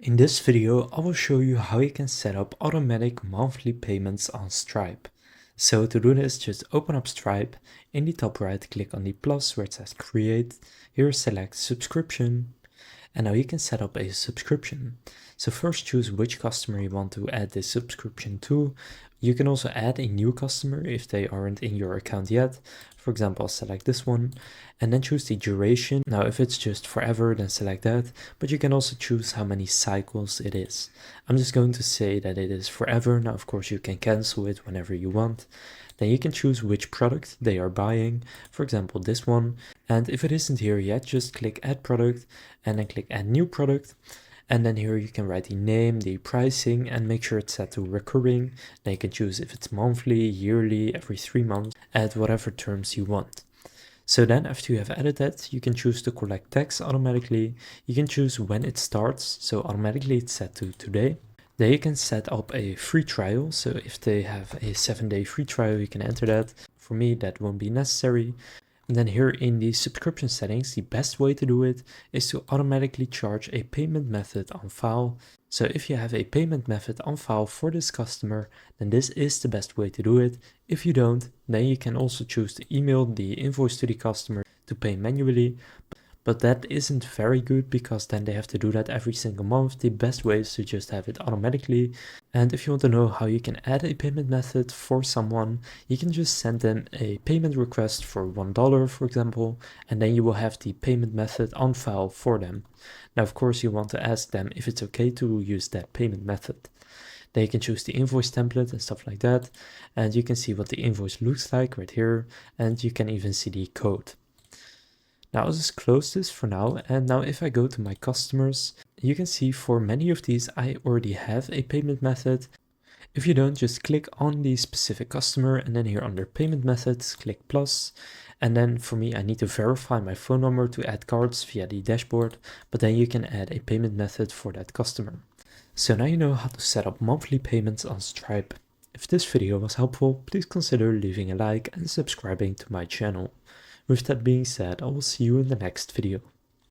In this video, I will show you how you can set up automatic monthly payments on Stripe. So to do this, just open up Stripe. In the top right, click on the plus where it says create. Here select subscription. And now you can set up a subscription. So first choose which customer you want to add this subscription to. You can also add a new customer if they aren't in your account yet. For example, select this one and then choose the duration. Now, if it's just forever, then select that, but you can also choose how many cycles it is. I'm just going to say that it is forever. Now, of course, you can cancel it whenever you want. Then you can choose which product they are buying, for example, this one. And if it isn't here yet, just click add product and then click add new product. And then here you can write the name, the pricing, and make sure it's set to recurring. Then you can choose if it's monthly, yearly, every 3 months, add whatever terms you want. So then after you have added that, you can choose to collect tax automatically. You can choose when it starts, so automatically it's set to today. Then you can set up a free trial, so if they have a 7-day free trial, you can enter that. For me, that won't be necessary. And then here in the subscription settings, the best way to do it is to automatically charge a payment method on file. So if you have a payment method on file for this customer, then this is the best way to do it. If you don't, then you can also choose to email the invoice to the customer to pay manually. But that isn't very good because then they have to do that every single month. The best way is to just have it automatically. And if you want to know how you can add a payment method for someone, you can just send them a payment request for $1, for example, and then you will have the payment method on file for them. Now, of course, you want to ask them if it's okay to use that payment method. Then you can choose the invoice template and stuff like that. And you can see what the invoice looks like right here. And you can even see the code. Now I'll just close this for now, and now if I go to my customers, you can see for many of these I already have a payment method. If you don't, just click on the specific customer and then here under payment methods, click plus. And then for me, I need to verify my phone number to add cards via the dashboard, but then you can add a payment method for that customer. So now you know how to set up monthly payments on Stripe. If this video was helpful, please consider leaving a like and subscribing to my channel. With that being said, I will see you in the next video.